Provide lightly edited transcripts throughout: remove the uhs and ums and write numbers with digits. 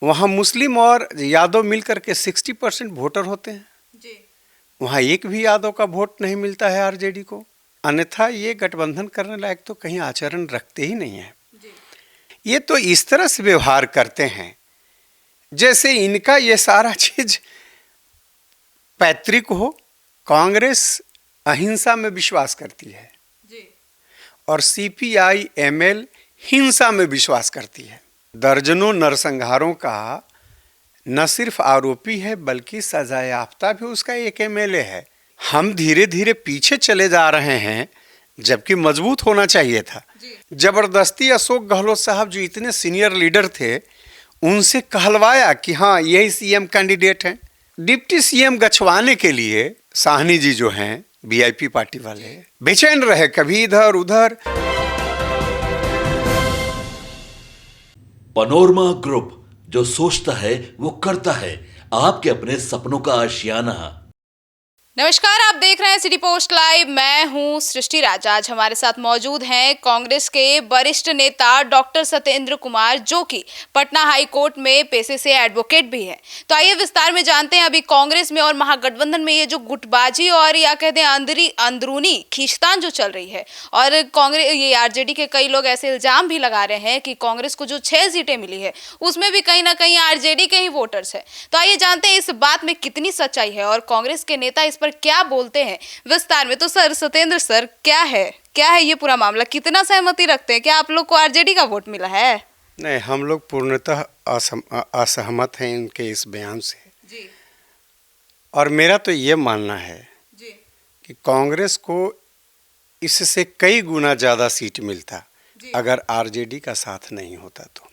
वहाँ मुस्लिम और यादव मिलकर के 60% वोटर होते हैं जी। वहाँ एक भी यादव का वोट नहीं मिलता है आरजेडी को। अन्यथा ये गठबंधन करने लायक तो कहीं आचरण रखते ही नहीं है। जी। ये तो इस तरह से व्यवहार करते हैं जैसे इनका ये सारा चीज पैतृक हो। कांग्रेस अहिंसा में विश्वास करती है जी। और सीपीआई एमएल हिंसा में विश्वास करती है। दर्जनों नरसंहारों का न सिर्फ आरोपी है बल्कि सजायाफ्ता भी उसका एक एमएलए है। हम धीरे धीरे पीछे चले जा रहे हैं जबकि मजबूत होना चाहिए था। जबरदस्ती अशोक गहलोत साहब जो इतने सीनियर लीडर थे उनसे कहलवाया कि हाँ यही सीएम कैंडिडेट हैं। डिप्टी सीएम गछवाने के लिए साहनी जी जो हैं वीआईपी पार्टी वाले बेचैन रहे, कभी इधर उधर। पनोरमा ग्रुप, जो सोचता है वो करता है। आपके अपने सपनों का आशियाना। नमस्कार, आप देख रहे हैं सिटी पोस्ट लाइव। मैं हूं सृष्टि राज। आज हमारे साथ मौजूद हैं कांग्रेस के वरिष्ठ नेता डॉक्टर सत्येंद्र कुमार, जो कि पटना हाई कोर्ट में पेशे से एडवोकेट भी हैं। तो आइए विस्तार में जानते हैं अभी कांग्रेस में और महागठबंधन में ये जो गुटबाजी और या कहते हैं अंदरूनी खींचतान जो चल रही है, और कांग्रेस ये आरजेडी के कई लोग ऐसे इल्जाम भी लगा रहे हैं कि कांग्रेस को जो 6 सीटें मिली है उसमें भी कहीं ना कहीं आरजेडी के ही वोटर्स है। तो आइए जानते हैं इस बात में कितनी सच्चाई है और कांग्रेस के नेता इस पर क्या बोलते हैं विस्तार में। तो सर सत्येंद्र सर, क्या है ये पूरा मामला? कितना सहमति रखते हैं? क्या आप लोग को आरजेडी का वोट मिला है? नहीं, हम लोग पूर्णतः असहमत हैं इनके इस बयान से जी। और मेरा तो ये मानना है जी। कि कांग्रेस को इससे कई गुना ज़्यादा सीट मिलता अगर आरजेडी का साथ नहीं होता तो।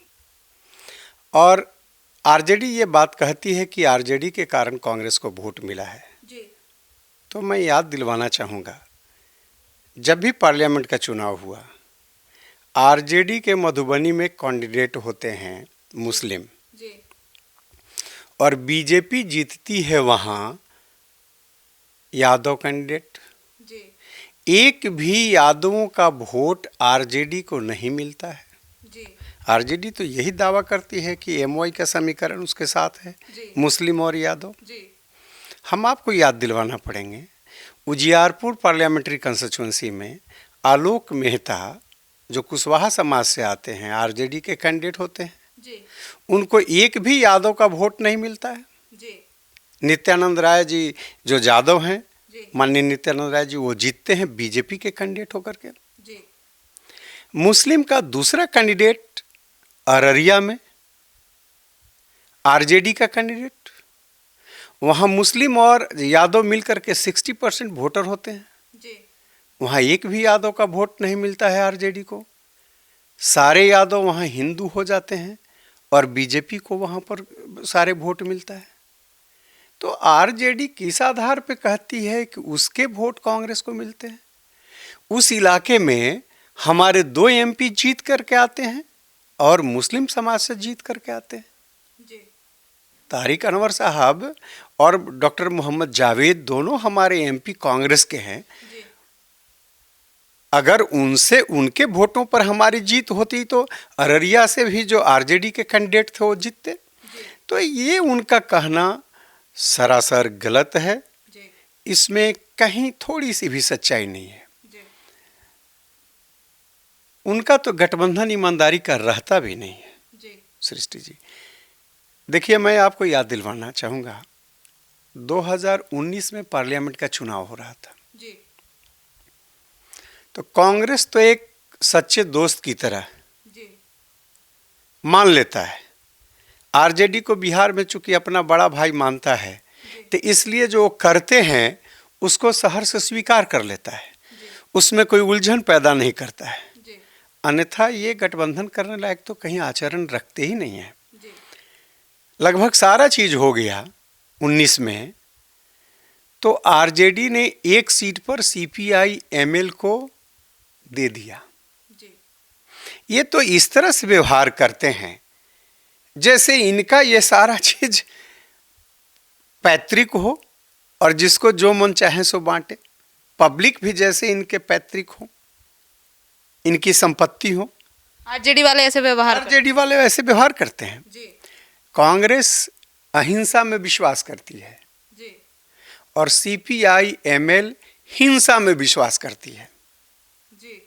और आरजेडी ये बात कहती है कि आरजेडी के कारण कांग्रेस को वोट मिला है। जी। तो मैं याद दिलवाना चाहूँगा, जब भी पार्लियामेंट का चुनाव हुआ आरजेडी के मधुबनी में कैंडिडेट होते हैं मुस्लिम। जी। और बीजेपी जीतती है वहाँ यादव कैंडिडेट। जी। एक भी यादवों का वोट आरजेडी को नहीं मिलता है। जी। आरजेडी तो यही दावा करती है कि एमवाई का समीकरण उसके साथ है, मुस्लिम और यादव। जी। हम आपको याद दिलवाना पड़ेंगे, उजियारपुर पार्लियामेंट्री कंस्टिट्यूंसी में आलोक मेहता जो कुशवाहा समाज से आते हैं, आरजेडी के कैंडिडेट होते हैं। जी। उनको एक भी यादव का वोट नहीं मिलता है। जी। नित्यानंद राय जी जो यादव हैं, जी। माननीय नित्यानंद राय जी, वो जीतते हैं बीजेपी के कैंडिडेट होकर के। जी। मुस्लिम का दूसरा कैंडिडेट अररिया में आरजेडी का कैंडिडेट, वहाँ मुस्लिम और यादव मिलकर के 60% वोटर होते हैं। जी। वहाँ एक भी यादव का वोट नहीं मिलता है आरजेडी को। सारे यादव वहाँ हिंदू हो जाते हैं और बीजेपी को वहाँ पर सारे वोट मिलता है। तो आरजेडी किस आधार पे कहती है कि उसके वोट कांग्रेस को मिलते हैं? उस इलाके में हमारे 2 एमपी जीत करके आते हैं और मुस्लिम समाज से जीत करके आते हैं। जी। तारिक अनवर साहब और डॉक्टर मोहम्मद जावेद दोनों हमारे एमपी कांग्रेस के हैं। जी। अगर उनसे उनके वोटों पर हमारी जीत होती तो अररिया से भी जो आरजेडी के कैंडिडेट थे वो जीतते। तो ये उनका कहना सरासर गलत है। जी। इसमें कहीं थोड़ी सी भी सच्चाई नहीं है। जी। उनका तो गठबंधन ईमानदारी का रहता भी नहीं है। जी। सृष्टि जी, देखिए, मैं आपको याद दिलवाना चाहूँगा, 2019 में पार्लियामेंट का चुनाव हो रहा था। जी। तो कांग्रेस तो एक सच्चे दोस्त की तरह जी। मान लेता है आरजेडी को। बिहार में चूंकि अपना बड़ा भाई मानता है तो इसलिए जो करते हैं उसको शहर से स्वीकार कर लेता है, उसमें कोई उलझन पैदा नहीं करता है। अन्यथा ये गठबंधन करने लायक तो कहीं आचरण रखते ही नहीं है। लगभग सारा चीज हो गया 19 में, तो आरजेडी ने एक सीट पर सीपीआई एमएल को दे दिया। ये तो इस तरह से व्यवहार करते हैं जैसे इनका ये सारा चीज पैतृक हो और जिसको जो मन चाहे सो बांटे। पब्लिक भी जैसे इनके पैतृक हो, इनकी संपत्ति हो। आरजेडी वाले ऐसे व्यवहार आरजेडी वाले ऐसे व्यवहार करते हैं। कांग्रेस अहिंसा में विश्वास करती है जी और सीपीआई एमएल हिंसा में विश्वास करती है। जी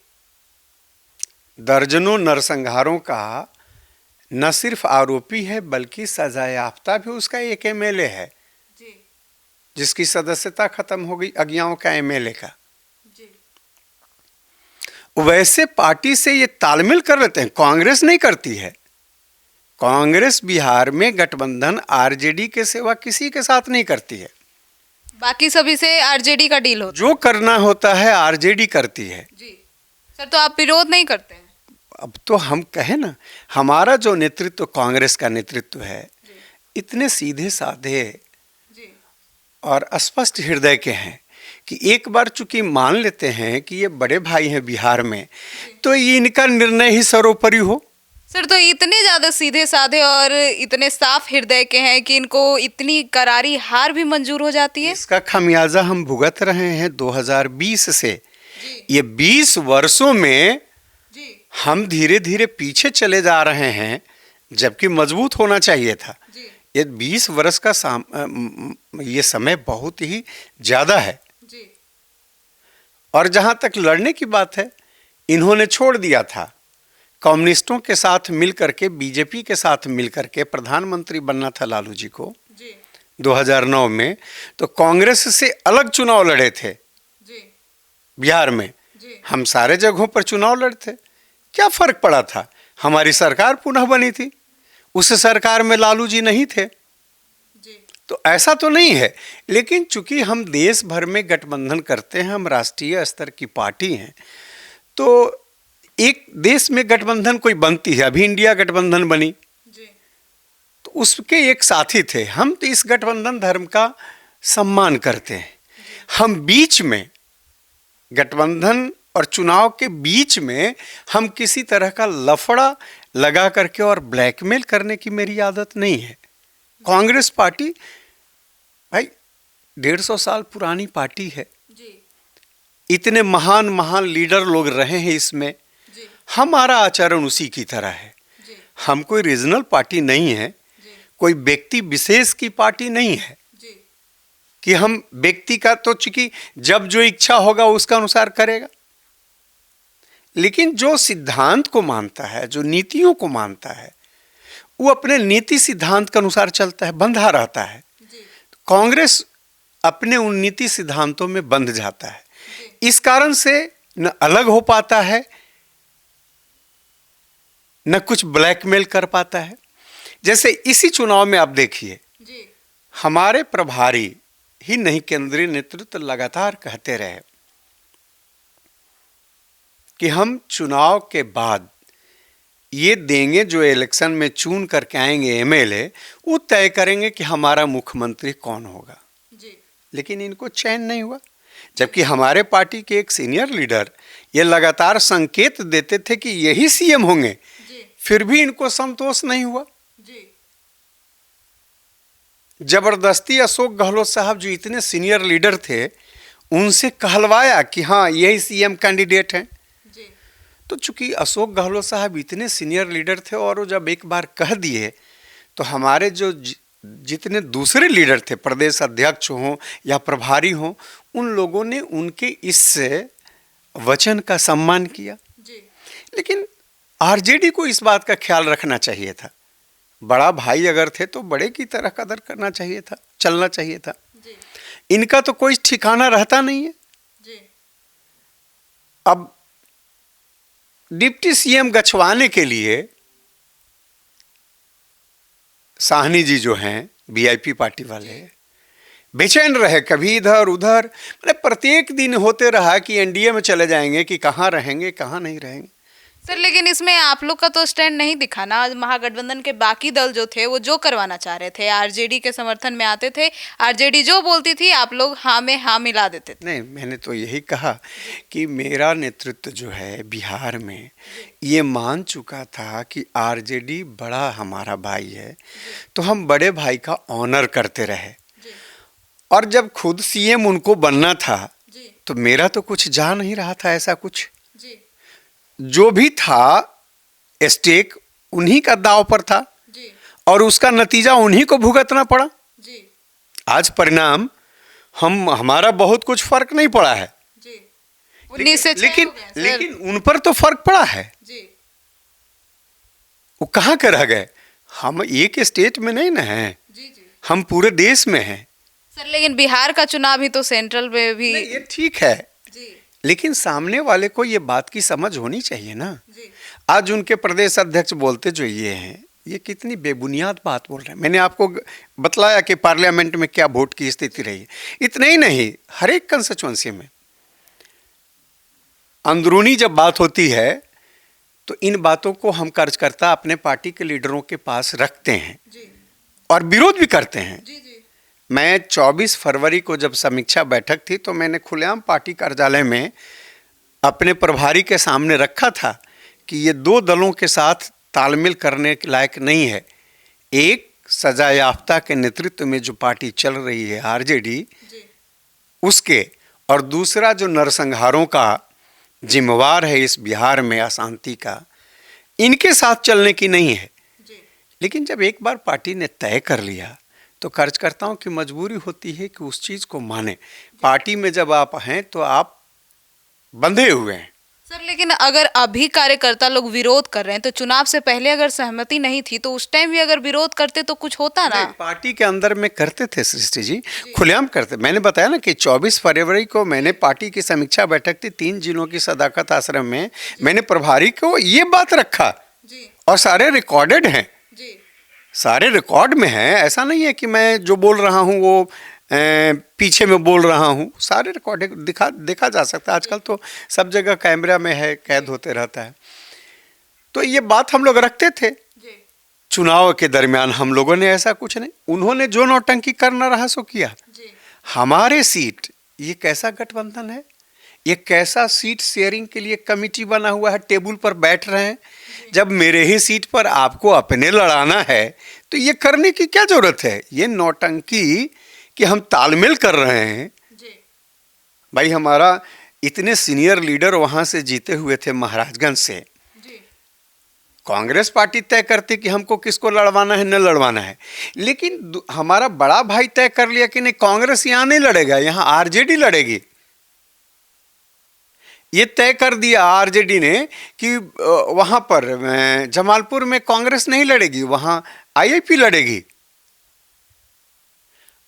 दर्जनों नरसंहारों का न सिर्फ आरोपी है बल्कि सजायाफ्ता भी उसका एक एमएलए है, जी जिसकी सदस्यता खत्म हो गई अज्ञाओं का एमएलए का। जी वैसे पार्टी से ये तालमेल कर लेते हैं, कांग्रेस नहीं करती है। कांग्रेस बिहार में गठबंधन आरजेडी के सिवा किसी के साथ नहीं करती है। बाकी सभी से आरजेडी का डील होता जो करना होता है आरजेडी करती है। है। जी सर, तो आप विरोध नहीं करते हैं? अब तो हम कहें ना, हमारा जो नेतृत्व कांग्रेस का नेतृत्व है, इतने सीधे साधे जी और स्पष्ट हृदय के हैं कि एक बार चूंकि मान लेते हैं कि ये बड़े भाई हैं बिहार में, तो ये इनका निर्णय ही सर्वोपरि हो। सर, तो इतने ज्यादा सीधे साधे और इतने साफ हृदय के हैं कि इनको इतनी करारी हार भी मंजूर हो जाती है? इसका खामियाजा हम भुगत रहे हैं 2020 से। जी ये 20 वर्षों में जी हम धीरे धीरे पीछे चले जा रहे हैं, जबकि मजबूत होना चाहिए था। जी ये 20 वर्ष का ये समय बहुत ही ज़्यादा है। जी और जहाँ तक लड़ने की बात है, इन्होंने छोड़ दिया था। कम्युनिस्टों के साथ मिल करके, बीजेपी के साथ मिल करके प्रधानमंत्री बनना था लालू जी को जी 2009 में, तो कांग्रेस से अलग चुनाव लड़े थे जी बिहार में। जी हम सारे जगहों पर चुनाव लड़े थे, क्या फर्क पड़ा था? हमारी सरकार पुनः बनी थी, उस सरकार में लालू जी नहीं थे। जी तो ऐसा तो नहीं है, लेकिन चूंकि हम देश भर में गठबंधन करते हैं, हम राष्ट्रीय स्तर की पार्टी हैं, तो एक देश में गठबंधन कोई बनती है। अभी इंडिया गठबंधन बनी, जी तो उसके एक साथी थे हम। तो इस गठबंधन धर्म का सम्मान करते हैं। हम बीच में, गठबंधन और चुनाव के बीच में, हम किसी तरह का लफड़ा लगा करके और ब्लैकमेल करने की मेरी आदत नहीं है। कांग्रेस पार्टी भाई 150 साल पुरानी पार्टी है, जी इतने महान महान लीडर लोग रहे हैं इसमें। जी हमारा आचरण उसी की तरह है। जी हम कोई रीजनल पार्टी नहीं है, जी कोई व्यक्ति विशेष की पार्टी नहीं है जी कि हम व्यक्ति का, तो चूंकि जब जो इच्छा होगा उसका अनुसार करेगा। लेकिन जो सिद्धांत को मानता है, जो नीतियों को मानता है, वो अपने नीति सिद्धांत के अनुसार चलता है, बंधा रहता है। जी कांग्रेस अपने उन नीति सिद्धांतों में बंध जाता है। जी इस कारण से न अलग हो पाता है, न कुछ ब्लैकमेल कर पाता है। जैसे इसी चुनाव में आप देखिए, जी हमारे प्रभारी ही नहीं, केंद्रीय नेतृत्व लगातार कहते रहे कि हम चुनाव के बाद ये देंगे, जो इलेक्शन में चुन करके आएंगे एमएलए, वो तय करेंगे कि हमारा मुख्यमंत्री कौन होगा। जी लेकिन इनको चयन नहीं हुआ, जबकि हमारे पार्टी के एक सीनियर लीडर ये लगातार संकेत देते थे कि यही सीएम होंगे, जी फिर भी इनको संतोष नहीं हुआ। जी जबरदस्ती अशोक गहलोत साहब, जो इतने सीनियर लीडर थे, उनसे कहलवाया कि हाँ यही सीएम कैंडिडेट हैं। जी तो चूंकि अशोक गहलोत साहब इतने सीनियर लीडर थे और वो जब एक बार कह दिए, तो हमारे जो जितने दूसरे लीडर थे, प्रदेश अध्यक्ष हों या प्रभारी हों, उन लोगों ने उनके इस वचन का सम्मान किया। जी लेकिन आरजेडी को इस बात का ख्याल रखना चाहिए था। बड़ा भाई अगर थे तो बड़े की तरह कदर करना चाहिए था, चलना चाहिए था। जी इनका तो कोई ठिकाना रहता नहीं है। जी अब डिप्टी सीएम गछवाने के लिए साहनी जी जो हैं, वीआईपी पार्टी वाले, बेचैन रहे, कभी इधर उधर, मतलब प्रत्येक दिन होते रहा कि एनडीए में चले जाएंगे, कि कहाँ रहेंगे कहाँ नहीं रहेंगे। सर, लेकिन इसमें आप लोग का तो स्टैंड नहीं दिखा ना। महागठबंधन के बाकी दल जो थे वो जो करवाना चाह रहे थे, आरजेडी के समर्थन में आते थे, आरजेडी जो बोलती थी आप लोग हाँ में हाँ मिला देते थे। नहीं, मैंने तो यही कहा कि मेरा नेतृत्व जो है बिहार में ये मान चुका था कि आरजेडी बड़ा हमारा भाई है, तो हम बड़े भाई का ऑनर करते रहे। और जब खुद सीएम उनको बनना था, तो मेरा तो कुछ जा नहीं रहा था ऐसा कुछ। जो भी था स्टेक उन्हीं का दाव पर था। और उसका नतीजा उन्हीं को भुगतना पड़ा। जी आज परिणाम हमारा बहुत कुछ फर्क नहीं पड़ा है, जी 19 से 6 लेकिन हो गए, सर। लेकिन उन पर तो फर्क पड़ा है। जी वो कहाँ के रह गए? हम एक स्टेट में नहीं ना हैं, जी जी हम पूरे देश में हैं। सर, लेकिन बिहार का चुनाव भी तो सेंट्रल में भी। नहीं, ये ठीक है, जी लेकिन सामने वाले को ये बात की समझ होनी चाहिए ना। जी आज उनके प्रदेश अध्यक्ष बोलते जो ये हैं, ये कितनी बेबुनियाद बात बोल रहे हैं। मैंने आपको बतलाया कि पार्लियामेंट में क्या वोट की स्थिति रही है। इतना ही नहीं, हर एक कंस्टिट्यूंसी में अंदरूनी जब बात होती है तो इन बातों को हम कार्यकर्ता अपने पार्टी के लीडरों के पास रखते हैं जी और विरोध भी करते हैं। जी जी मैं 24 फरवरी को जब समीक्षा बैठक थी तो मैंने खुलेआम पार्टी कार्यालय में अपने प्रभारी के सामने रखा था कि ये दो दलों के साथ तालमेल करने के लायक नहीं है। एक सजा याफ्ता के नेतृत्व में जो पार्टी चल रही है आरजेडी, जी उसके, और दूसरा जो नरसंहारों का जिम्मेवार है इस बिहार में अशांति का, इनके साथ चलने की नहीं है। जी लेकिन जब एक बार पार्टी ने तय कर लिया तो कार्यकर्ताओं की मजबूरी होती है कि उस चीज़ को माने। पार्टी में जब आप हैं तो आप बंधे हुए हैं। सर, लेकिन अगर अभी कार्यकर्ता लोग विरोध कर रहे हैं तो चुनाव से पहले अगर सहमति नहीं थी तो उस टाइम भी अगर विरोध करते तो कुछ होता ना। नहीं, पार्टी के अंदर में करते थे सृष्टि जी, खुलेआम करते। मैंने बताया ना कि 24 फरवरी को मैंने पार्टी की समीक्षा बैठक थी 3 जिलों की सदाकत आश्रम में। मैंने प्रभारी को ये बात रखा जी और सारे रिकॉर्डेड हैं, जी सारे रिकॉर्ड में हैं। ऐसा नहीं है कि मैं जो बोल रहा हूँ वो पीछे में बोल रहा हूँ। सारे रिकॉर्ड देखा जा सकता है। आजकल तो सब जगह कैमरा में है, कैद होते रहता है। तो ये बात हम लोग रखते थे। जी चुनाव के दरमियान हम लोगों ने ऐसा कुछ नहीं, उन्होंने जो नौटंकी करना रहा सो किया। जी हमारे सीट, ये कैसा गठबंधन है, ये कैसा सीट शेयरिंग के लिए कमिटी बना हुआ है, टेबल पर बैठ रहे हैं। जब मेरे ही सीट पर आपको अपने लड़ाना है तो ये करने की क्या जरूरत है? ये नौटंकी कि हम तालमेल कर रहे हैं। जी भाई हमारा इतने सीनियर लीडर वहाँ से जीते हुए थे महाराजगंज से। जी कांग्रेस पार्टी तय करती कि हमको किसको लड़वाना है, न लड़वाना है, लेकिन हमारा बड़ा भाई तय कर लिया कि नहीं, कांग्रेस यहाँ नहीं लड़ेगा, यहाँ आरजेडी लड़ेगी। ये तय कर दिया आरजेडी ने कि वहाँ पर जमालपुर में कांग्रेस नहीं लड़ेगी, वहाँ आईआईपी लड़ेगी।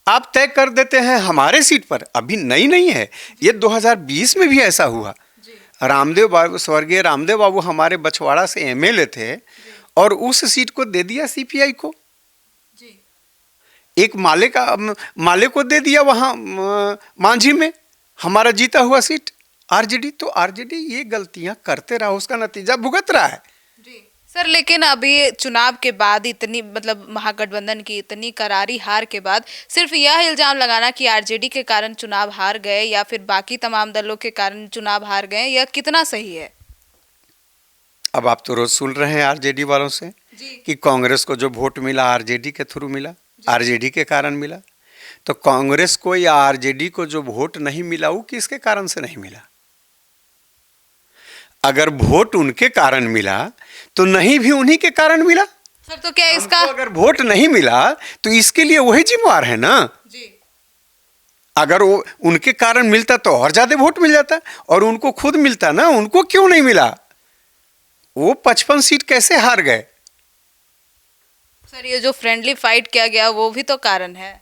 आप तय कर देते हैं हमारे सीट पर। अभी नहीं है, ये 2020 में भी ऐसा हुआ। रामदेव बाबू, स्वर्गीय रामदेव बाबू हमारे बछवाड़ा से एमएलए थे और उस सीट को दे दिया सीपीआई को। जी एक माले को दे दिया वहाँ मांझी में, हमारा जीता हुआ सीट आरजेडी। तो आरजेडी ये गलतियां करते रहा, उसका नतीजा भुगत रहा है। जी सर, लेकिन अभी चुनाव के बाद इतनी मतलब महागठबंधन की इतनी करारी हार के बाद सिर्फ यह इल्जाम लगाना कि आरजेडी के कारण चुनाव हार गए या फिर बाकी तमाम दलों के कारण चुनाव हार गए, यह कितना सही है? अब आप तो रोज सुन रहे हैं आरजेडी वालों से जी कि कांग्रेस को जो वोट मिला आरजेडी के थ्रू मिला, आरजेडी के कारण मिला। तो कांग्रेस को या आरजेडी को जो वोट नहीं मिला वो किसके कारण से नहीं मिला? अगर वोट उनके कारण मिला तो नहीं भी उन्हीं के कारण मिला। सर, तो क्या इसका अगर वोट नहीं मिला तो इसके लिए वही जिम्मेवार है ना। जी अगर वो उनके कारण मिलता तो और ज्यादा वोट मिल जाता, और उनको खुद मिलता ना, उनको क्यों नहीं मिला? वो 55 सीट कैसे हार गए? सर, ये जो फ्रेंडली फाइट किया गया वो भी तो कारण है।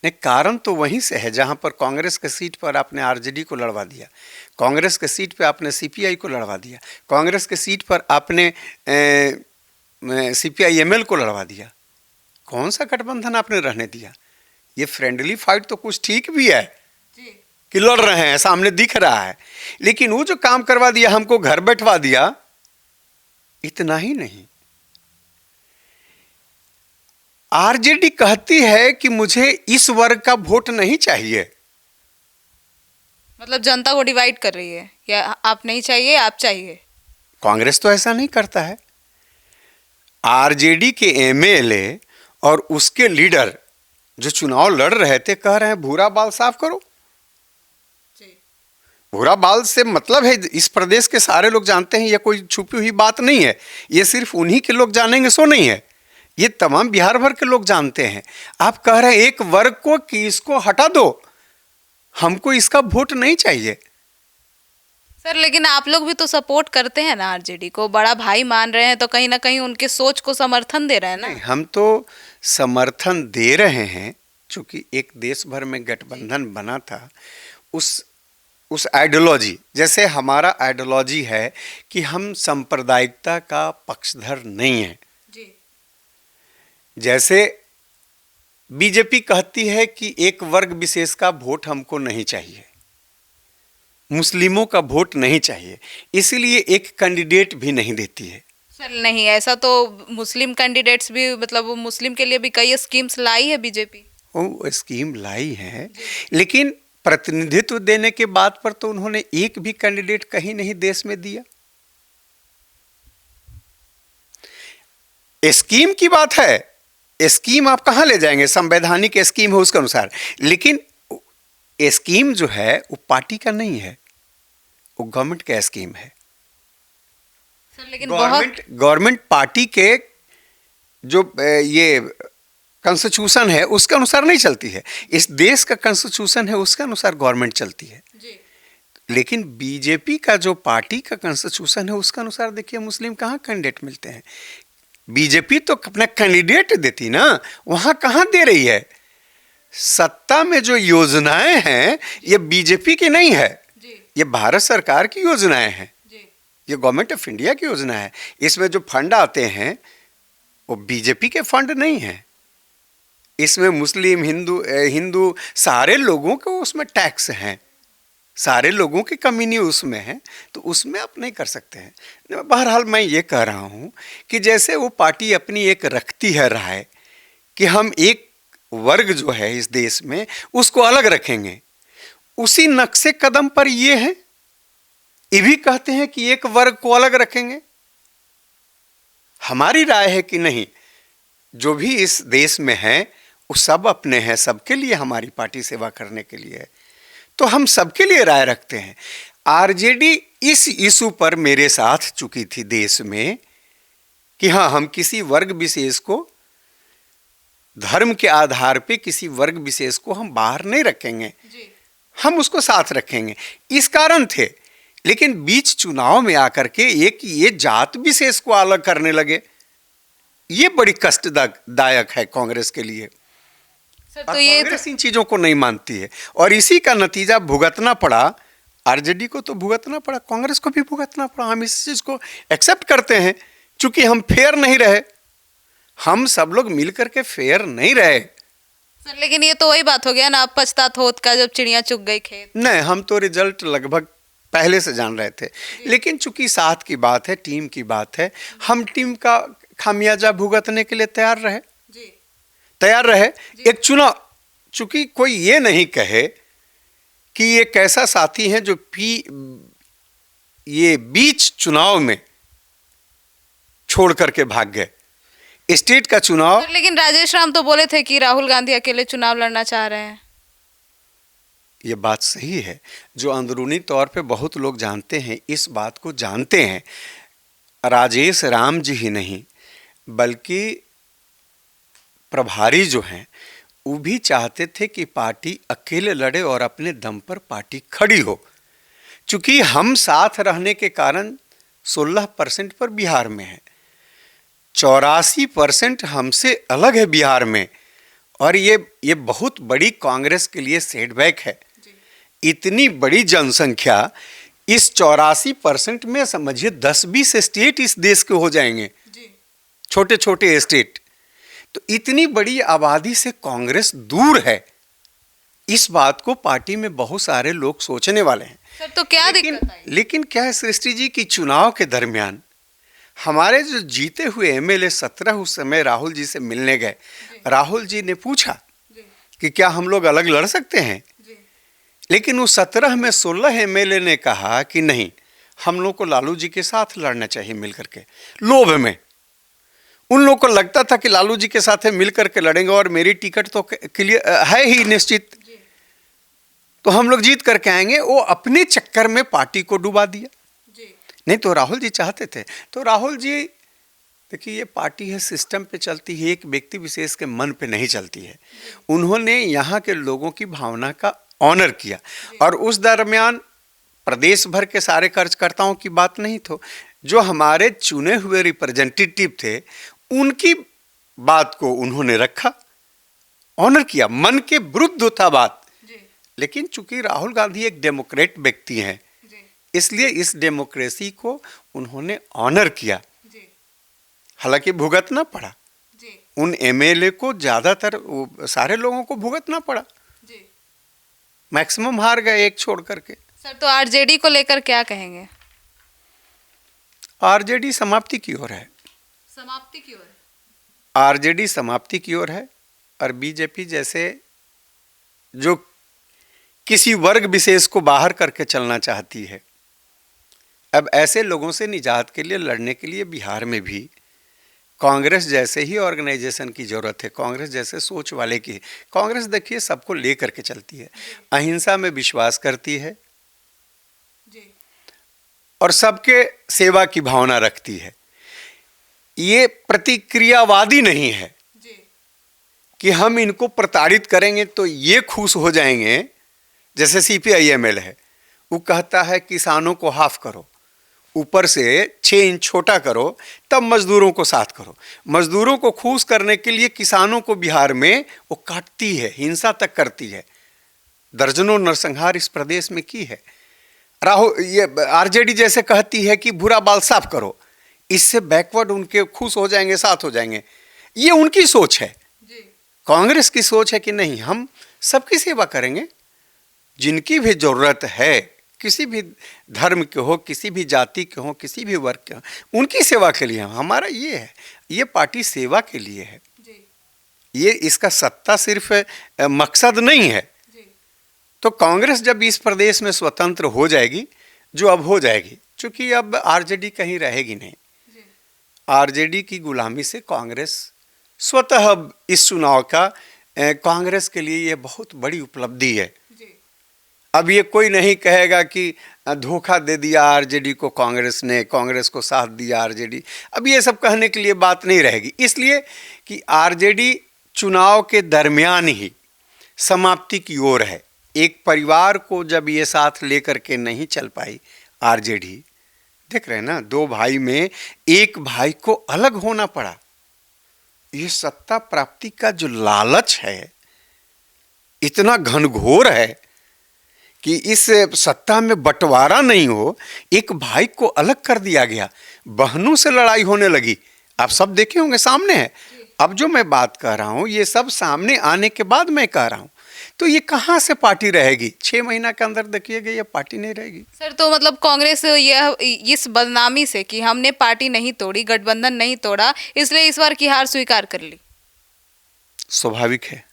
नहीं, कारण तो वहीं से है जहां पर कांग्रेस के सीट पर आपने आरजेडी को लड़वा दिया, कांग्रेस के सीट पे आपने सीपीआई को लड़वा दिया, कांग्रेस के सीट पर आपने सीपीआई एमएल को लड़वा दिया। कौन सा गठबंधन आपने रहने दिया? ये फ्रेंडली फाइट तो कुछ ठीक भी है जी कि लड़ रहे हैं, सामने दिख रहा है, लेकिन वो जो काम करवा दिया, हमको घर बैठवा दिया, इतना ही नहीं। आरजेडी कहती है कि मुझे इस वर्ग का वोट नहीं चाहिए। मतलब जनता को डिवाइड कर रही है, या आप नहीं चाहिए आप चाहिए? कांग्रेस तो ऐसा नहीं करता है। आरजेडी के एमएलए और उसके लीडर जो चुनाव लड़ रहे थे कह रहे हैं भूरा बाल साफ करो। जी भूरा बाल से मतलब है इस प्रदेश के सारे लोग जानते हैं, यह कोई छुपी हुई बात नहीं है, ये सिर्फ उन्हीं के लोग जानेंगे सो नहीं है। ये तमाम बिहार भर के लोग जानते हैं। आप कह रहे हैं एक वर्ग को कि इसको हटा दो, हमको इसका वोट नहीं चाहिए। सर लेकिन आप लोग भी तो सपोर्ट करते हैं ना आरजेडी को, बड़ा भाई मान रहे हैं तो कहीं ना कहीं उनके सोच को समर्थन दे रहे हैं ना। नहीं, हम तो समर्थन दे रहे हैं, क्योंकि एक देश भर में गठबंधन बना था। उस आइडियोलॉजी, जैसे हमारा आइडियोलॉजी है कि हम सांप्रदायिकता का पक्षधर नहीं है। जी। जैसे बीजेपी कहती है कि एक वर्ग विशेष का वोट हमको नहीं चाहिए, मुस्लिमों का वोट नहीं चाहिए, इसलिए एक कैंडिडेट भी नहीं देती है। सर नहीं, ऐसा तो मुस्लिम कैंडिडेट्स भी, मतलब वो मुस्लिम के लिए भी कई स्कीम्स लाई है बीजेपी। वो स्कीम लाई है, लेकिन प्रतिनिधित्व देने के बाद पर तो उन्होंने एक भी कैंडिडेट कहीं नहीं देश में दिया। स्कीम की बात है, स्कीम आप कहां ले जाएंगे, संवैधानिक स्कीम है उसके अनुसार, लेकिन स्कीम जो है वो पार्टी का नहीं है, वो गवर्नमेंट का स्कीम है। सर लेकिन बहुत गवर्नमेंट पार्टी के जो ये कॉन्स्टिट्यूशन है उसके अनुसार नहीं चलती है। इस देश का कॉन्स्टिट्यूशन है उसके अनुसार गवर्नमेंट चलती है। जी। लेकिन बीजेपी का जो पार्टी का कॉन्स्टिट्यूशन है उसके अनुसार देखिए मुस्लिम कहाँ कैंडिडेट मिलते हैं। बीजेपी तो अपना कैंडिडेट देती ना, वहां कहाँ दे रही है। सत्ता में जो योजनाएं हैं ये बीजेपी की नहीं है, ये भारत सरकार की योजनाएं हैं, ये गवर्नमेंट ऑफ इंडिया की योजना है। इसमें जो फंड आते हैं वो बीजेपी के फंड नहीं है। इसमें मुस्लिम, हिंदू सारे लोगों को उसमें टैक्स हैं, सारे लोगों की कम्युनिटी उसमें है, तो उसमें आप नहीं कर सकते हैं। बहरहाल मैं ये कह रहा हूँ कि जैसे वो पार्टी अपनी एक रखती है राय कि हम एक वर्ग जो है इस देश में उसको अलग रखेंगे, उसी नक्शे कदम पर ये है, ये भी कहते हैं कि एक वर्ग को अलग रखेंगे। हमारी राय है कि नहीं, जो भी इस देश में है वो सब अपने हैं, सबके लिए हमारी पार्टी सेवा करने के लिए है, तो हम सबके लिए राय रखते हैं। आरजेडी इस इशू पर मेरे साथ चुकी थी देश में कि हाँ, हम किसी वर्ग विशेष को, धर्म के आधार पे किसी वर्ग विशेष को हम बाहर नहीं रखेंगे, हम उसको साथ रखेंगे, इस कारण थे। लेकिन बीच चुनाव में आकर के एक ये जात विशेष को अलग करने लगे, ये बड़ी कष्टदायक है कांग्रेस के लिए। तो ये कांग्रेस इन चीजों को नहीं मानती है और इसी का नतीजा भुगतना पड़ा। आरजेडी को तो भुगतना पड़ा, कांग्रेस को भी भुगतना पड़ा। हम इस चीज को एक्सेप्ट करते हैं, चूंकि हम फेयर नहीं रहे, हम सब लोग मिलकर के फेयर नहीं रहे। सर लेकिन ये तो वही बात हो गया ना, अब पछतात होत का जब चिड़िया चुग गई खेत। नहीं, हम तो रिजल्ट लगभग पहले से जान रहे थे, लेकिन चूंकि साथ की बात है, टीम की बात है, हम टीम का खामियाजा भुगतने के लिए तैयार रहे। एक चुनाव, चूंकि कोई ये नहीं कहे कि ये कैसा साथी है जो ये बीच चुनाव में छोड़ करके भाग गए। स्टेट का चुनाव, लेकिन राजेश राम तो बोले थे कि राहुल गांधी अकेले चुनाव लड़ना चाह रहे हैं। ये बात सही है, जो अंदरूनी तौर पे बहुत लोग जानते हैं, इस बात को जानते हैं। राजेश राम जी ही नहीं बल्कि प्रभारी जो हैं वो भी चाहते थे कि पार्टी अकेले लड़े और अपने दम पर पार्टी खड़ी हो। चूंकि हम साथ रहने के कारण 16% पर बिहार में है, 84% हमसे अलग है बिहार में, और ये बहुत बड़ी कांग्रेस के लिए सेटबैक है। इतनी बड़ी जनसंख्या, इस 84% में समझिए 10-20 स्टेट इस देश के हो जाएंगे, छोटे छोटे स्टेट। तो इतनी बड़ी आबादी से कांग्रेस दूर है, इस बात को पार्टी में बहुत सारे लोग सोचने वाले हैं। सर तो क्या दिक्कत है? लेकिन क्या है सृष्टि जी की चुनाव के दरमियान हमारे जो जीते हुए एमएलए 17 उस समय राहुल जी से मिलने गए। राहुल जी ने पूछा कि क्या हम लोग अलग लड़ सकते हैं, लेकिन उस 17 में 16 एमएलए ने कहा कि नहीं, हम लोग को लालू जी के साथ लड़ना चाहिए मिलकर के। लोभ में उन लोगों को लगता था कि लालू जी के साथ मिलकर के लड़ेंगे और मेरी टिकट तो क्लियर है ही निश्चित, तो हम लोग जीत करके आएंगे। वो अपने चक्कर में पार्टी को डुबा दिया। नहीं तो राहुल जी चाहते थे, तो राहुल जी देखिए, ये पार्टी है, सिस्टम पे चलती है, एक व्यक्ति विशेष के मन पे नहीं चलती है। उन्होंने यहाँ के लोगों की भावना का ऑनर किया, और उस दरमियान प्रदेश भर के सारे कार्यकर्ताओं की बात नहीं थी, जो हमारे चुने हुए रिप्रेजेंटेटिव थे उनकी बात को उन्होंने रखा, ऑनर किया। मन के विरुद्ध था बात, लेकिन चूंकि राहुल गांधी एक डेमोक्रेट व्यक्ति हैं, इसलिए इस डेमोक्रेसी को उन्होंने ऑनर किया। हालांकि भुगतना पड़ा, उन एमएलए को ज्यादातर सारे लोगों को भुगतना पड़ा, मैक्सिमम हार गए एक छोड़ करके। सर, तो आरजेडी को लेकर क्या कहेंगे? आरजेडी समाप्ति की ओर है। समाप्ति की ओर? आरजेडी समाप्ति की ओर है, और बीजेपी जैसे जो किसी वर्ग विशेष को बाहर करके चलना चाहती है, अब ऐसे लोगों से निजात के लिए लड़ने के लिए बिहार में भी कांग्रेस जैसे ही ऑर्गेनाइजेशन की जरूरत है, कांग्रेस जैसे सोच वाले की। कांग्रेस देखिए सबको ले करके चलती है, अहिंसा में विश्वास करती है और सबके सेवा की भावना रखती है। ये प्रतिक्रियावादी नहीं है कि हम इनको प्रताड़ित करेंगे तो ये खुश हो जाएंगे। जैसे सीपीआईएमएल है, वो कहता है किसानों को हाफ करो, ऊपर से 6 इंच छोटा करो, तब मजदूरों को साथ करो। मजदूरों को खुश करने के लिए किसानों को बिहार में वो काटती है, हिंसा तक करती है। दर्जनों नरसंहार इस प्रदेश में की है। ये आरजेडी जैसे कहती है कि बुरा बाल साफ करो, इससे बैकवर्ड उनके खुश हो जाएंगे, साथ हो जाएंगे। ये उनकी सोच है। कांग्रेस की सोच है कि नहीं, हम सबकी सेवा करेंगे, जिनकी भी जरूरत है, किसी भी धर्म के हो, किसी भी जाति के हो, किसी भी वर्ग के हो, उनकी सेवा के लिए हमारा ये है। ये पार्टी सेवा के लिए है, ये इसका सत्ता सिर्फ मकसद नहीं है। तो कांग्रेस जब इस प्रदेश में स्वतंत्र हो जाएगी, जो अब हो जाएगी, क्योंकि अब आरजेडी कहीं रहेगी नहीं, आरजेडी की गुलामी से कांग्रेस स्वतः इस चुनाव का कांग्रेस के लिए ये बहुत बड़ी उपलब्धि है। अब ये कोई नहीं कहेगा कि धोखा दे दिया आरजेडी को कांग्रेस ने, कांग्रेस को साथ दिया आरजेडी। अब ये सब कहने के लिए बात नहीं रहेगी, इसलिए कि आरजेडी चुनाव के दरमियान ही समाप्ति की ओर है। एक परिवार को जब ये साथ लेकर के नहीं चल पाई आरजेडी, देख रहे हैं ना, 2 भाई में एक भाई को अलग होना पड़ा। ये सत्ता प्राप्ति का जो लालच है इतना घनघोर है कि इस सत्ता में बंटवारा नहीं हो, एक भाई को अलग कर दिया गया, बहनों से लड़ाई होने लगी। आप सब देखे होंगे, सामने है। अब जो मैं बात कर रहा हूँ ये सब सामने आने के बाद मैं कह रहा हूँ, तो ये कहाँ से पार्टी रहेगी? 6 महीना के अंदर देखिएगा ये पार्टी नहीं रहेगी। सर, तो मतलब कांग्रेस यह इस बदनामी से कि हमने पार्टी नहीं तोड़ी, गठबंधन नहीं तोड़ा, इसलिए इस बार की हार स्वीकार कर ली। स्वाभाविक है,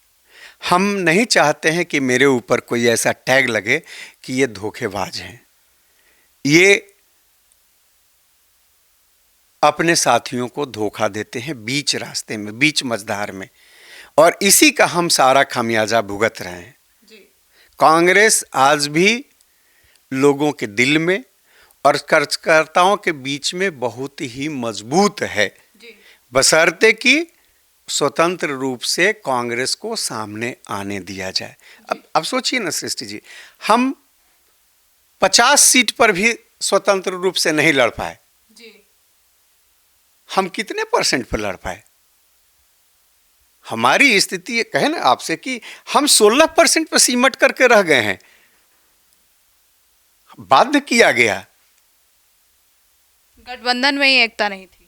हम नहीं चाहते हैं कि मेरे ऊपर कोई ऐसा टैग लगे कि ये धोखेबाज हैं, ये अपने साथियों को धोखा देते हैं बीच रास्ते में, बीच मझधार में, और इसी का हम सारा खामियाजा भुगत रहे हैं। कांग्रेस आज भी लोगों के दिल में और कार्यकर्ताओं के बीच में बहुत ही मजबूत है, बशर्ते कि स्वतंत्र रूप से कांग्रेस को सामने आने दिया जाए। अब सोचिए ना सृष्टि जी, हम 50 सीट पर भी स्वतंत्र रूप से नहीं लड़ पाए, हम कितने % पर लड़ पाए? हमारी स्थिति ये कहे ना आपसे कि हम 16% पर सिमट करके रह गए हैं, बाध्य किया गया। गठबंधन में ही एकता नहीं थी।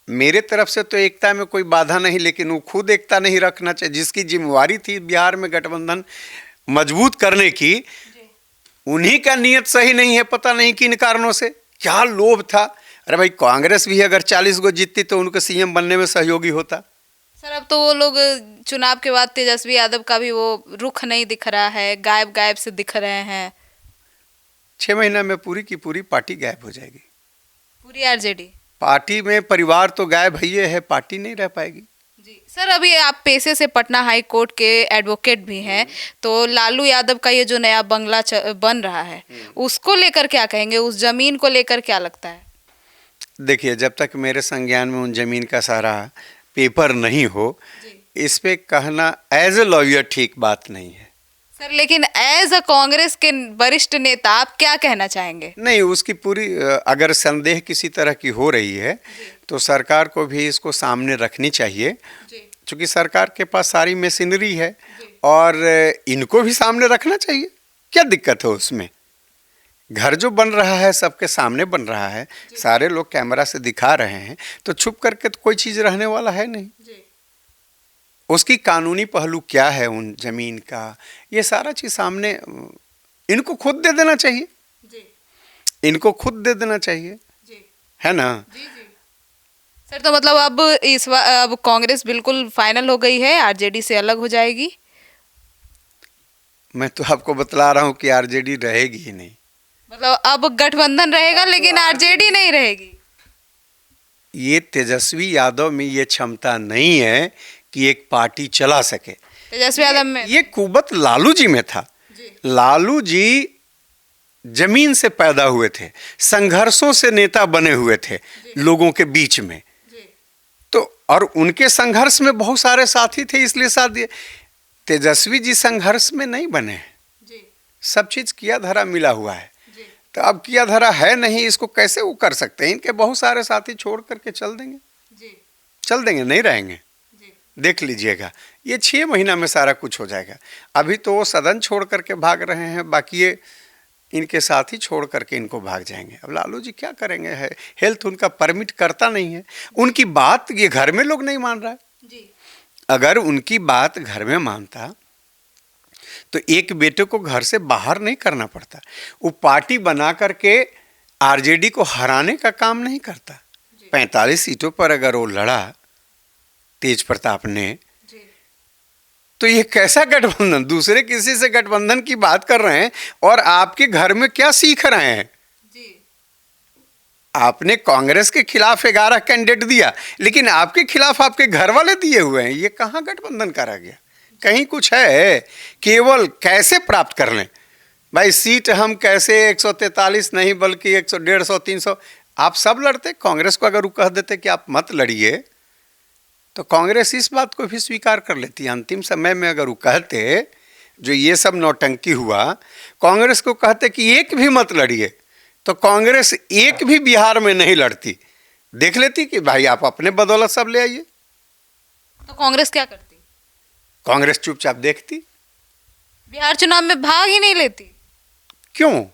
मेरे तरफ से तो एकता में कोई बाधा नहीं, लेकिन वो खुद एकता नहीं रखना चाहिए। जिसकी जिम्मेवारी थी बिहार में गठबंधन मजबूत करने की, उन्हीं का नियत सही नहीं है, पता नहीं किन कारणों से, क्या लोभ था। अरे भाई, कांग्रेस भी अगर 40 गो जीतती तो उनको सीएम बनने में सहयोगी होता। सर, अब तो वो लोग चुनाव के बाद तेजस्वी यादव का भी वो रुख नहीं दिख रहा है, गायब गायब से दिख रहे हैं। 6 महीना में पूरी की पूरी पार्टी गायब हो जाएगी। पूरी आरजेडी पार्टी में परिवार तो गायब है, पार्टी नहीं रह पाएगी। जी सर, अभी आप पेशे से पटना हाई कोर्ट के एडवोकेट भी हैं, तो लालू यादव का ये जो नया बंगला बन रहा है, उसको लेकर क्या कहेंगे? उस जमीन को लेकर क्या लगता है? देखिए, जब तक मेरे संज्ञान में उन जमीन का सारा पेपर नहीं हो, इस पे कहना एज ए लॉयर ठीक बात नहीं है। सर लेकिन एज अ कांग्रेस के वरिष्ठ नेता आप क्या कहना चाहेंगे? नहीं, उसकी पूरी अगर संदेह किसी तरह की हो रही है तो सरकार को भी इसको सामने रखनी चाहिए, क्योंकि सरकार के पास सारी मशीनरी है और इनको भी सामने रखना चाहिए। क्या दिक्कत है उसमें? घर जो बन रहा है सबके सामने बन रहा है, सारे लोग कैमरा से दिखा रहे हैं, तो छुप करके तो कोई चीज़ रहने वाला है नहीं। उसकी कानूनी पहलू क्या है उन जमीन का, ये सारा चीज़ सामने इनको खुद दे देना चाहिए, इनको खुद दे देना चाहिए, है ना? सर तो मतलब अब कांग्रेस बिल्कुल फाइनल हो गई है, आरजेडी से अलग हो जाएगी? मैं तो आपको बतला रहा हूँ कि आरजेडी रहेगी ही नहीं। मतलब अब गठबंधन रहेगा लेकिन आरजेडी नहीं रहेगी? ये तेजस्वी यादव में ये क्षमता नहीं है कि एक पार्टी चला सके। तेजस्वी यादव में ये कुवत लालू जी में था। लालू जी जमीन से पैदा हुए थे, संघर्षों से नेता बने हुए थे लोगों के बीच में, तो और उनके संघर्ष में बहुत सारे साथी थे, इसलिए साथ दिए। तेजस्वी जी संघर्ष में नहीं बने हैं, सब चीज किया धरा मिला हुआ है, तो अब किया धरा है नहीं, इसको कैसे वो कर सकते हैं? इनके बहुत सारे साथी छोड़ करके चल देंगे, नहीं रहेंगे। देख लीजिएगा, ये 6 महीना में सारा कुछ हो जाएगा। अभी तो वो सदन छोड़ करके भाग रहे हैं, बाकी ये इनके साथी छोड़ करके इनको भाग जाएंगे। अब लालू जी क्या करेंगे? है हेल्थ उनका परमिट करता नहीं है, उनकी बात ये घर में लोग नहीं मान रहा है। अगर उनकी बात घर में मानता तो एक बेटे को घर से बाहर नहीं करना पड़ता। वो पार्टी बना करके आरजेडी को हराने का काम नहीं करता। 45 सीटों पर अगर वो लड़ा तेज प्रताप ने, तो ये कैसा गठबंधन? दूसरे किसी से गठबंधन की बात कर रहे हैं और आपके घर में क्या सीख रहे हैं? आपने कांग्रेस के खिलाफ 11 कैंडिडेट दिया, लेकिन आपके खिलाफ आपके घर वाले दिए हुए हैं। ये कहाँ गठबंधन करा गया? कहीं कुछ है? केवल कैसे प्राप्त कर लें भाई सीट, हम कैसे 143 नहीं बल्कि 100, 150, 300 आप सब लड़ते। कांग्रेस को अगर वो कह देते कि आप मत लड़िए, तो कांग्रेस इस बात को भी स्वीकार कर लेती। अंतिम समय में अगर वो कहते, जो ये सब नौटंकी हुआ, कांग्रेस को कहते कि एक भी मत लड़िए, तो कांग्रेस एक भी बिहार में नहीं लड़ती, देख लेती कि भाई आप अपने बदौलत सब ले आइए। तो कांग्रेस क्या करती? कांग्रेस चुपचाप देखती, बिहार चुनाव में भाग ही नहीं लेती। क्यों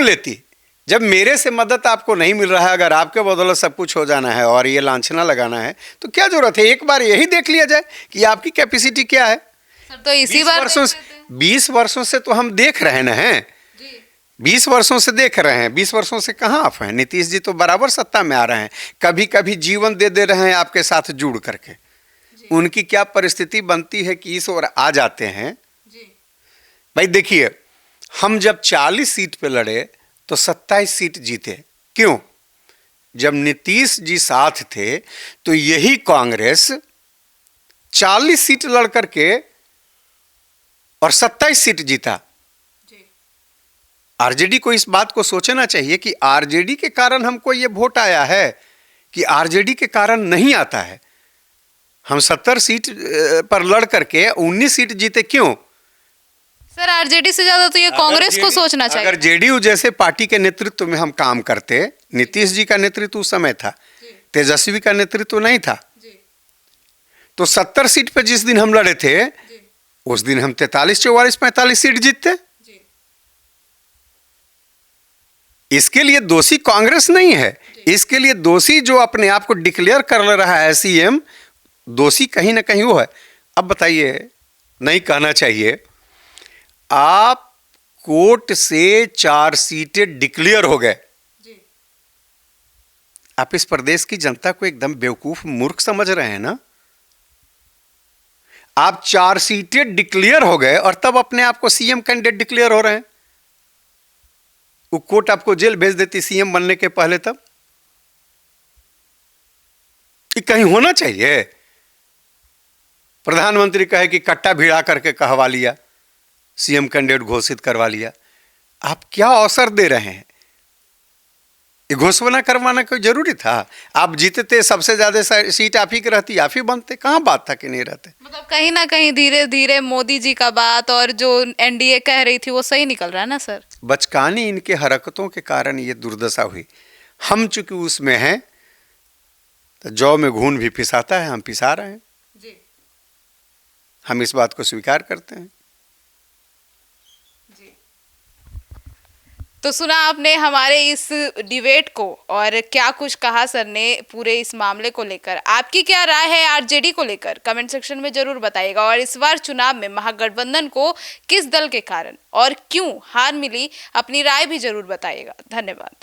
लेती? जब मेरे से मदद आपको नहीं मिल रहा है, अगर आपके बदौलत सब कुछ हो जाना है और ये लांछना लगाना है, तो क्या जरूरत है? एक बार यही देख लिया जाए कि आपकी कैपेसिटी क्या है। सर तो इसी बार 20 वर्षों से तो हम देख रहे हैं, 20 वर्षों से देख रहे हैं। 20 वर्षों से कहाँ आप हैं? नीतीश जी तो बराबर सत्ता में आ रहे हैं, कभी कभी जीवन दे दे रहे हैं आपके साथ जुड़ करके। उनकी क्या परिस्थिति बनती है कि इस ओर आ जाते हैं? भाई देखिए, हम जब 40 सीट पे लड़े तो 27 सीट जीते। क्यों? जब नीतीश जी साथ थे तो यही कांग्रेस 40 सीट लड़ करके और 27 सीट जीता। आरजेडी को इस बात को सोचना चाहिए कि आरजेडी के कारण हमको ये वोट आया है, कि आरजेडी के कारण नहीं आता है। हम 70 सीट पर लड़ करके 19 सीट जीते। क्यों? सर आरजेडी से ज्यादा तो ये कांग्रेस को सोचना चाहिए। अगर जेडीयू जैसे पार्टी के नेतृत्व में हम काम करते, नीतीश जी का नेतृत्व उस समय था, तेजस्वी का नेतृत्व नहीं था, तो 70 सीट पे जिस दिन हम लड़े थे, उस दिन हम 43, 44, 45 सीट जीतते। इसके लिए दोषी कांग्रेस नहीं है, इसके लिए दोषी जो अपने आप को डिक्लेयर कर ले रहा है सीएम, दोषी कहीं ना कहीं वो है। अब बताइए, नहीं कहना चाहिए, आप कोर्ट से 4 सीटें डिक्लेयर हो गए, आप इस प्रदेश की जनता को एकदम बेवकूफ मूर्ख समझ रहे हैं ना? आप 4 सीटें डिक्लेयर हो गए और तब अपने आप को सीएम कैंडिडेट डिक्लेयर हो रहे हैं। वो कोर्ट आपको जेल भेज देती सीएम बनने के पहले, तब ये कहीं होना चाहिए। प्रधानमंत्री कहे कि कट्टा भिड़ा करके कहवा लिया, सीएम कैंडिडेट घोषित करवा लिया। आप क्या अवसर दे रहे हैं? ये घोषणा करवाना कोई जरूरी था? आप जीतते, सबसे ज्यादा सीट आप ही की रहती, आप ही बनते, कहाँ बात था कि नहीं रहते? मतलब कहीं ना कहीं धीरे धीरे मोदी जी का बात और जो एनडीए कह रही थी वो सही निकल रहा है ना सर? बचकानी इनके हरकतों के कारण ये दुर्दशा हुई। हम चूंकि उसमें हैं तो जौ में घून भी पिसाता है, हम पिसा रहे हैं, जी हम इस बात को स्वीकार करते हैं। जी। तो सुना आपने हमारे इस डिबेट को, और क्या कुछ कहा सर ने पूरे इस मामले को लेकर। आपकी क्या राय है आरजेडी को लेकर, कमेंट सेक्शन में जरूर बताइएगा। और इस बार चुनाव में महागठबंधन को किस दल के कारण और क्यों हार मिली, अपनी राय भी जरूर बताइएगा। धन्यवाद।